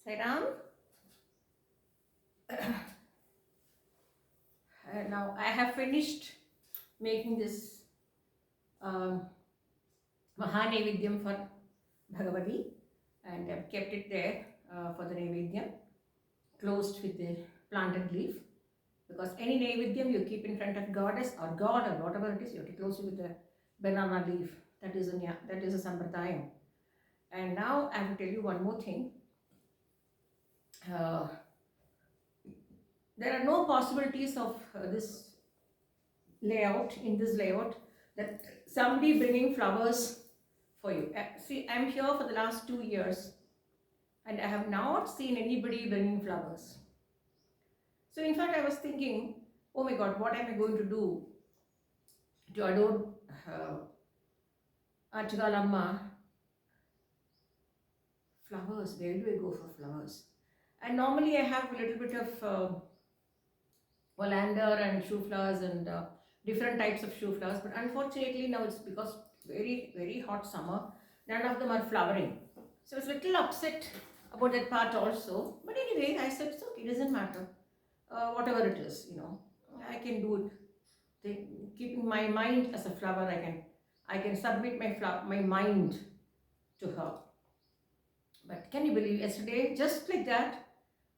Sairam. Now I have finished making this um, Mahanevidyam for Bhagavati, and I've kept it there for the Nevidyam, closed with the planted leaf. Because any Nevidyam you keep in front of goddess or god or whatever it is, you have to close it with a banana leaf. That is a Sampradayam. And now I will tell you one more thing. Uh, there are no possibilities of this layout that somebody bringing flowers for you. See, I'm here for the last 2 years and I have not seen anybody bringing flowers. So in fact I was thinking, oh my god, what am I going to do to adore Atukaal Amma? Flowers, where do I go for flowers? And normally I have a little bit of oleander and shoe flowers and different types of shoe flowers, but unfortunately now it's because very hot summer, none of them are flowering. So I was a little upset about that part also, but anyway I said it's okay, it doesn't matter, whatever it is, I can do it. Keeping my mind as a flower, I can submit my mind to her. But can you believe, yesterday just like that,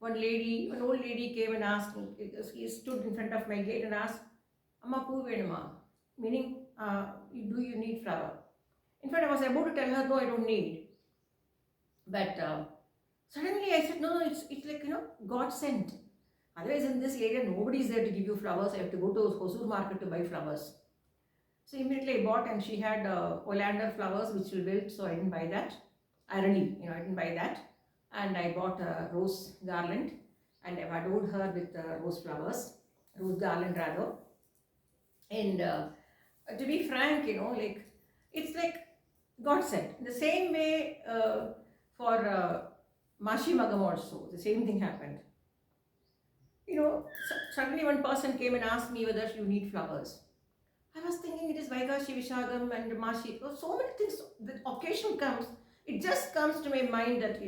an old lady came and asked me, because he stood in front of my gate and asked, Amma poo venuma, meaning, do you need flower? In fact, I was about to tell her, no, I don't need. But suddenly I said, no, it's like, God sent. Otherwise, in this area, nobody is there to give you flowers. I have to go to Hosur market to buy flowers. So immediately I bought, and she had oleander flowers which will wilt, so I didn't buy that. I didn't buy that. And I bought a rose garland, and I've adored her with rose garland rather. And to be frank, it's like God said. The same way for Mashi Magam also, the same thing happened. Suddenly one person came and asked me whether you need flowers. I was thinking it is Vaikashi Vishagam and Mashi. Oh, so many things. The occasion comes, it just comes to my mind that,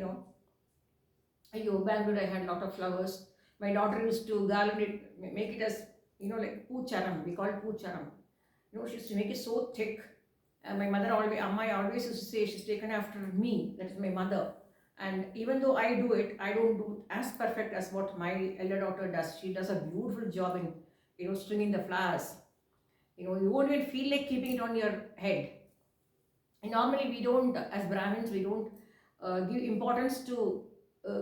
Bangalore, I had a lot of flowers. My daughter used to garland it, make it as, like Poocharam. We call it Poocharam. She used to make it so thick. My mother Amma always used to say she's taken after me. That is my mother. And even though I do it, I don't do as perfect as what my elder daughter does. She does a beautiful job in, stringing the flowers. You won't even feel like keeping it on your head. And normally we don't, as Brahmins, we don't give importance to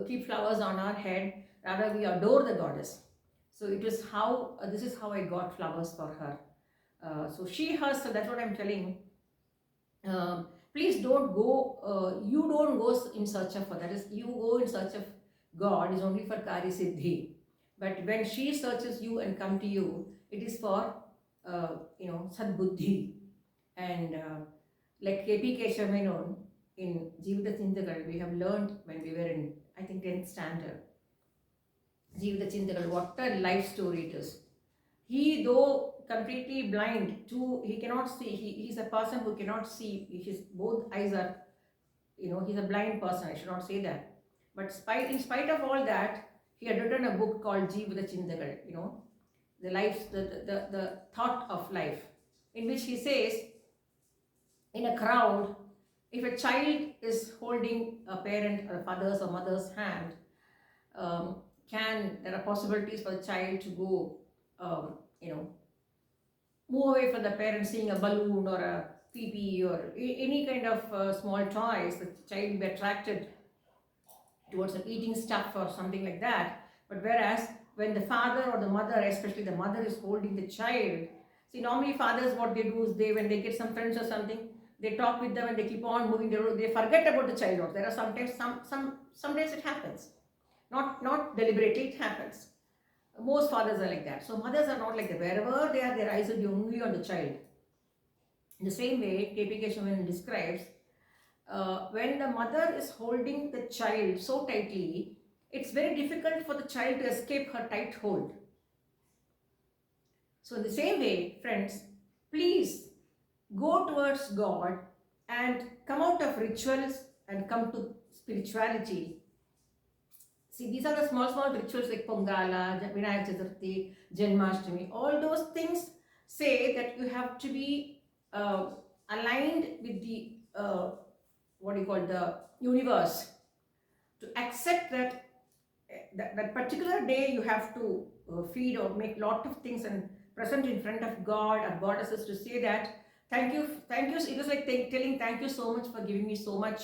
keep flowers on our head. Rather, we adore the goddess. So this is how I got flowers for her. So she herself, that's what I'm telling. Please don't go, you don't go in search of her. That is, you go in search of God is only for Kari Siddhi. But when she searches you and come to you, it is for, Sadbuddhi. And like K.P. Keshav in Jivita Chintagal, we have learned when we were in, I think, 10th standard. Jivita Chintagal, what a life story it is. He, though completely blind, he cannot see. He's a person who cannot see. His both eyes are, he's a blind person. I should not say that. But in spite of all that, he had written a book called Jivita Chintagal, the life, the thought of life, in which he says, in a crowd, if a child is holding a parent or a father's or mother's hand, there are possibilities for the child to go, move away from the parent, seeing a balloon or a PP or any kind of small toys, the child will be attracted towards eating stuff or something like that. But whereas when the father or the mother, especially the mother, is holding the child, see, normally fathers, what they do is when they get some friends or something, they talk with them and they keep on moving. They forget about the child. There are sometimes it happens, not deliberately, it happens. Most fathers are like that. So mothers are not like that. Wherever they are, their eyes will be only on the child. In the same way, K.P. Keshavan describes, when the mother is holding the child so tightly, it's very difficult for the child to escape her tight hold. So in the same way, friends, please go towards God and come out of rituals and come to spirituality See, these are the small, small rituals like Pongala, Vinayak Chaturthi, Janmashtami. All those things say that you have to be aligned with the, what do you call, the universe, to accept that that particular day you have to feed or make lot of things and present in front of God or goddesses to say that thank you. It was like telling thank you so much for giving me so much.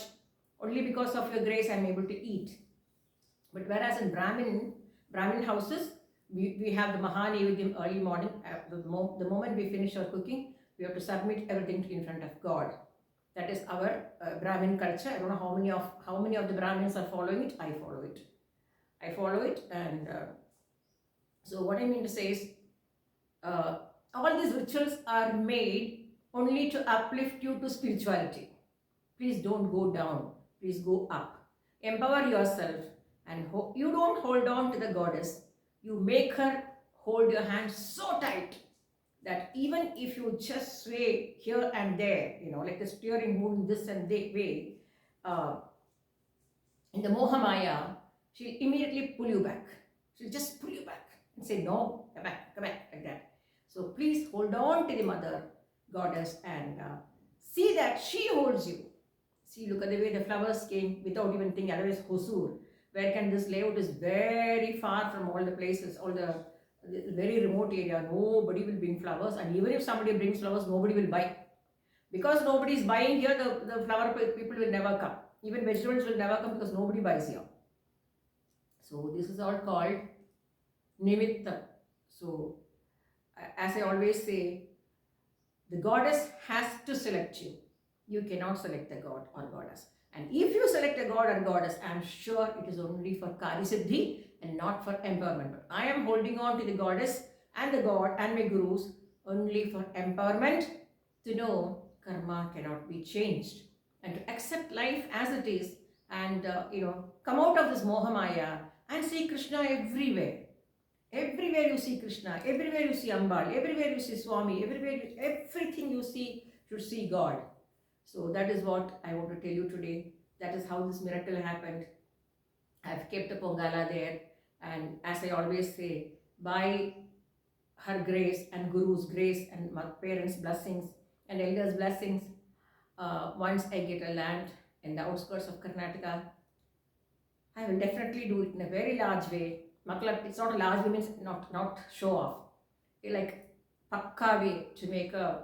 Only because of your grace I'm able to eat. But whereas in Brahmin houses, we have the Mahanivedam early morning. The moment we finish our cooking, we have to submit everything in front of God. That is our Brahmin culture. I don't know how many of the Brahmins are following it. I follow it. And so what I mean to say is, uh, all these rituals are made only to uplift you to spirituality. Please don't go down. Please go up. Empower yourself, and you don't hold on to the goddess. You make her hold your hand so tight that even if you just sway here and there, like the steering moving this and that way, uh, in the Mohamaya, she'll immediately pull you back. She'll just pull you back and say, no, come back, like that. So please hold on to the mother goddess and see that she holds you. See, look at the way the flowers came without even thinking. Otherwise, Hosur, where can this layout is very far from all the places, all the very remote area. Nobody will bring flowers, and even if somebody brings flowers, nobody will buy. Because nobody is buying here, the flower people will never come. Even vegetables will never come because nobody buys here. So this is all called nimitta. So as I always say, the goddess has to select you. You cannot select the god or goddess. And if you select a god or goddess, I am sure it is only for Kari Siddhi and not for empowerment. But I am holding on to the goddess and the god and my gurus only for empowerment, to know karma cannot be changed, and to accept life as it is, and come out of this Mohamaya and see Krishna everywhere. Everywhere you see Krishna, everywhere you see Ambal, everywhere you see Swami, everything you see should see God. So that is what I want to tell you today. That is how this miracle happened. I've kept a Pongala there, and as I always say, by her grace and Guru's grace and my parents' blessings and elders' blessings, once I get a land in the outskirts of Karnataka, I will definitely do it in a very large way. Matlab, it's not a large way, means not show off. Like pakka way to make a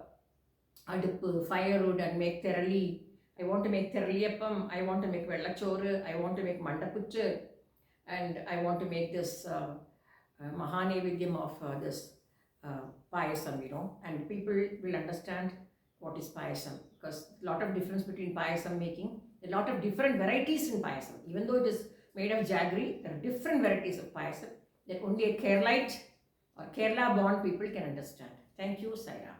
firewood and make terali. I want to make teraliyappam, I want to make vellachoru, I want to make mandaputtu, and I want to make this Mahanividyam of this payasam, and people will understand what is payasam, because a lot of difference between payasam making, a lot of different varieties in payasam. Even though it is made of jaggery, there are different varieties of payasam that only a Keralite or Kerala born people can understand. Thank you, Saira.